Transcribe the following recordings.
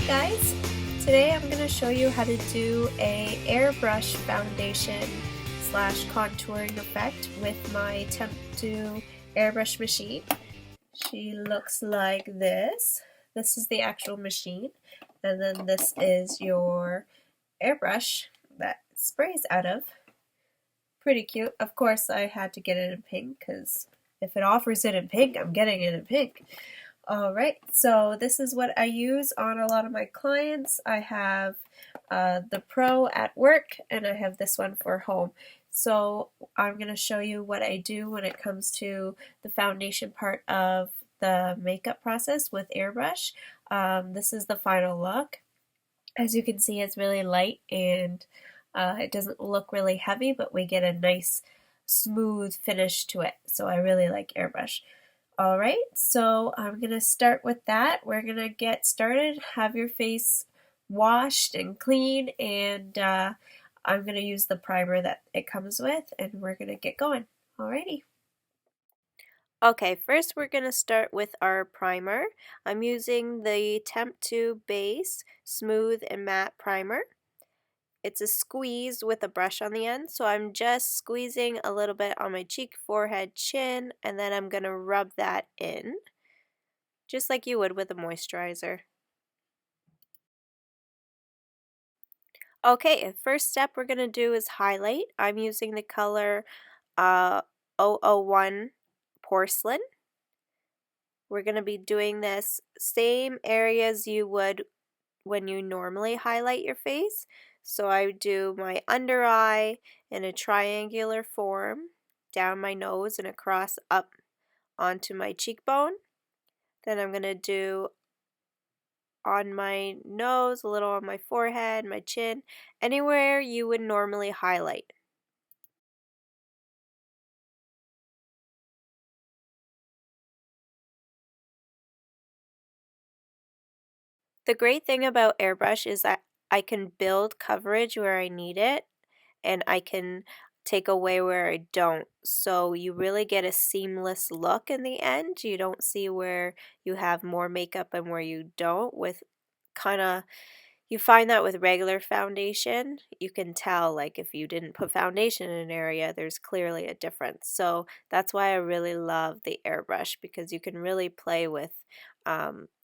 guys, today I'm going to show you how to do a airbrush foundation slash contouring effect with my Temptu Airbrush machine. She looks like this. This is the actual machine, and then this is your airbrush that sprays out of. Pretty cute. Of course I had to get it in pink because if it offers it in pink, I'm getting it in pink. Alright, so this is what I use on a lot of my clients. I have the Pro at work and I have this one for home. So I'm going to show you what I do when it comes to the foundation part of the makeup process with airbrush. This is the final look. As you can see, it's really light and it doesn't look really heavy, but we get a nice smooth finish to it. So I really like airbrush. Alright, so I'm going to start with that. We're going to get started. Have your face washed and clean, and I'm going to use the primer that it comes with, and we're going to get going. Alrighty. Okay, first we're going to start with our primer. I'm using the Temptu Base Smooth and Matte Primer. It's a squeeze with a brush on the end, so I'm just squeezing a little bit on my cheek, forehead, chin, and then I'm going to rub that in, just like you would with a moisturizer. Okay, first step we're going to do is highlight. I'm using the color 001 Porcelain. We're going to be doing this same areas you would when you normally highlight your face. So I do my under eye in a triangular form, down my nose and across up onto my cheekbone. Then I'm going to do on my nose, a little on my forehead, my chin, anywhere you would normally highlight. The great thing about airbrush is that I can build coverage where I need it, and I can take away where I don't. So you really get a seamless look in the end. You don't see where you have more makeup and where you don't. With kind of, you find that with regular foundation, you can tell, like, if you didn't put foundation in an area, there's clearly a difference. So that's why I really love the airbrush, because you can really play with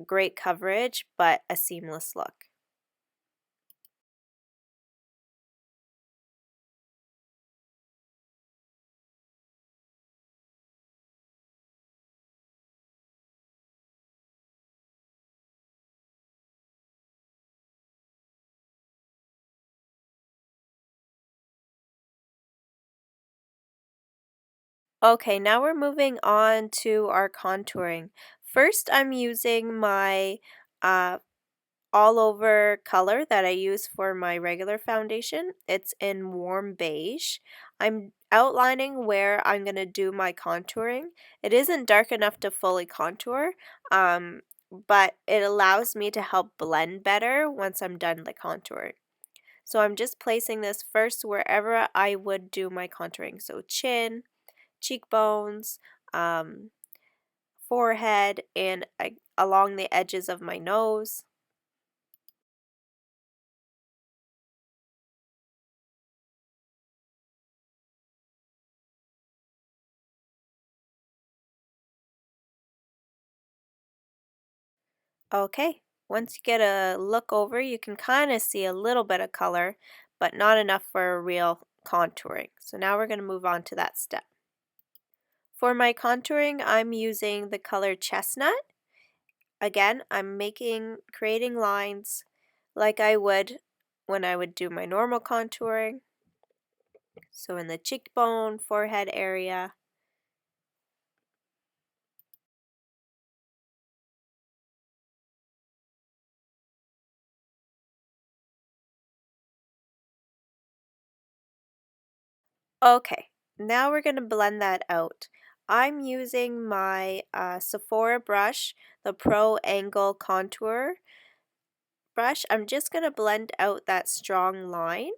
great coverage but a seamless look. Okay, now we're moving on to our contouring. First, I'm using my uh, all over color that I use for my regular foundation. It's in warm beige. I'm outlining where I'm going to do my contouring. It isn't dark enough to fully contour, but it allows me to help blend better once I'm done the contouring. So I'm just placing this first wherever I would do my contouring. So chin, cheekbones, um, forehead, and along the edges of my nose. Okay, once you get a look over, you can kind of see a little bit of color, but not enough for a real contouring. So now we're going to move on to that step. For my contouring, I'm using the color Chestnut. Again, I'm creating lines like I would when I would do my normal contouring. So in the cheekbone, forehead area. Okay, now we're going to blend that out. I'm using my Sephora brush, the Pro Angle Contour brush. I'm just going to blend out that strong line.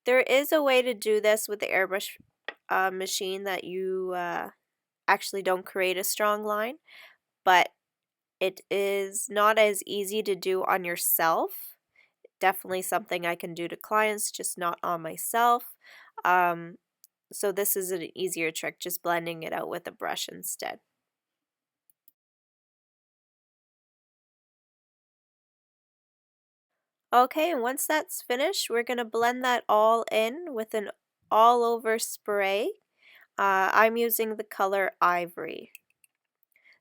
There is a way to do this with the airbrush machine that you actually don't create a strong line, but It is not as easy to do on yourself. Definitely something I can do to clients, just not on myself. Um, so this is an easier trick, just blending it out with a brush instead. Okay, and once that's finished, we're going to blend that all in with an all-over spray. I'm using the color Ivory.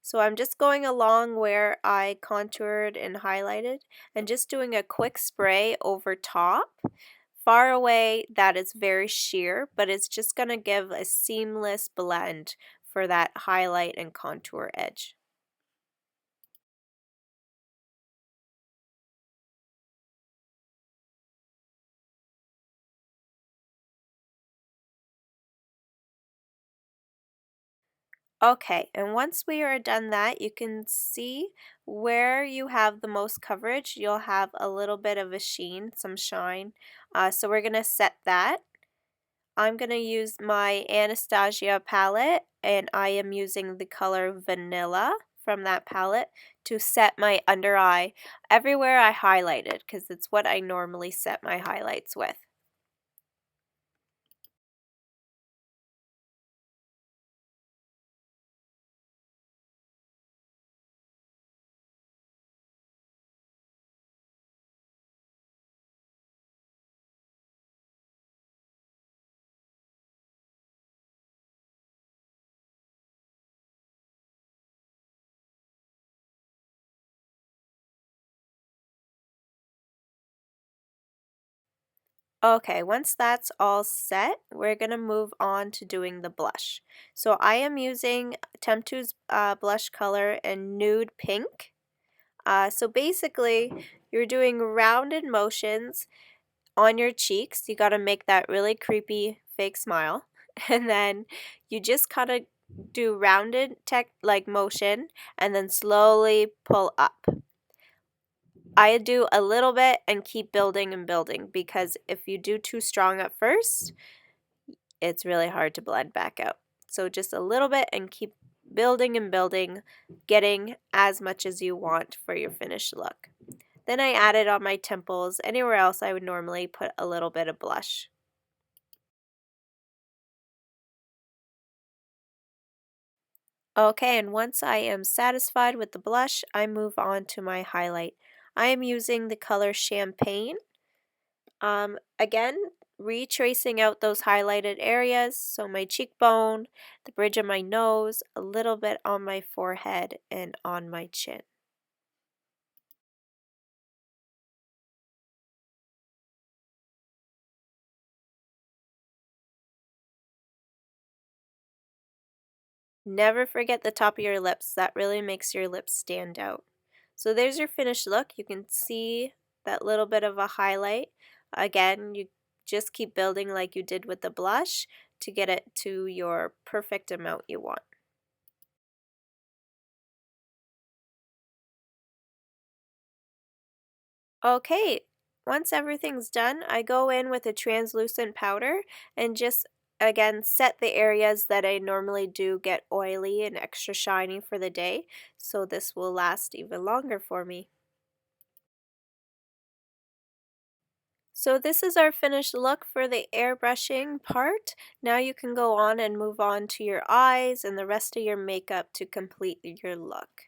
So I'm just going along where I contoured and highlighted and just doing a quick spray over top. Far away, that is very sheer, but it's just going to give a seamless blend for that highlight and contour edge. Okay, and once we are done that, you can see where you have the most coverage, you'll have a little bit of a sheen, some shine. So we're going to set that. I'm going to use my Anastasia palette, and I am using the color Vanilla from that palette to set my under eye everywhere I highlighted, because it's what I normally set my highlights with. Okay, once that's all set, we're going to move on to doing the blush. So I am using Temptu's blush color in Nude Pink. So basically, you're doing rounded motions on your cheeks. You got to make that really creepy fake smile. And then you just kind of do rounded like motion and then slowly pull up. I do a little bit and keep building and building, because if you do too strong at first, it's really hard to blend back out. So just a little bit and keep building and building, getting as much as you want for your finished look. Then I added on my temples. Anywhere else I would normally put a little bit of blush. Okay, and once I am satisfied with the blush, I move on to my highlight. I am using the color Champagne. Again, retracing out those highlighted areas, so my cheekbone, the bridge of my nose, a little bit on my forehead, and on my chin. Never forget the top of your lips. That really makes your lips stand out. So there's your finished look. You can see that little bit of a highlight. Again, you just keep building like you did with the blush to get it to your perfect amount you want. Okay, once everything's done, I go in with a translucent powder and just again set the areas that I normally do get oily and extra shiny for the day, so this will last even longer for me. So this is our finished look for the airbrushing part. Now you can go on and move on to your eyes and the rest of your makeup to complete your look.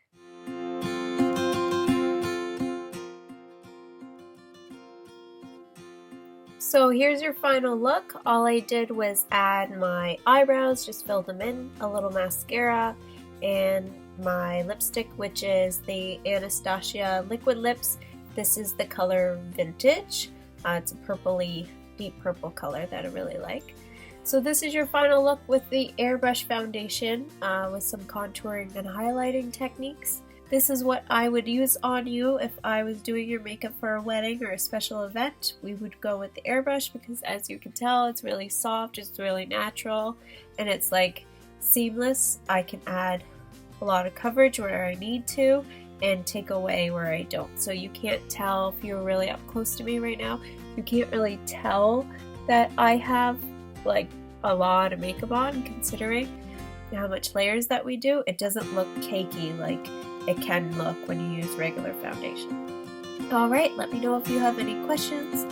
So here's your final look. All I did was add my eyebrows, just filled them in, a little mascara, and my lipstick, which is the Anastasia Liquid Lips. This is the color Vintage. It's a purpley, deep purple color that I really like. So this is your final look with the airbrush foundation with some contouring and highlighting techniques. This is what I would use on you if I was doing your makeup for a wedding or a special event. We would go with the airbrush because, as you can tell, it's really soft, it's really natural, and it's like seamless. I can add a lot of coverage where I need to and take away where I don't. So you can't tell, if you're really up close to me right now, you can't really tell that I have like a lot of makeup on, considering how much layers that we do. It doesn't look cakey like it can look when you use regular foundation. Alright, let me know if you have any questions,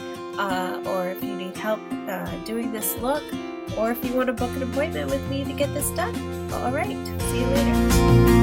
or if you need help doing this look, or if you want to book an appointment with me to get this done. Alright, see you later.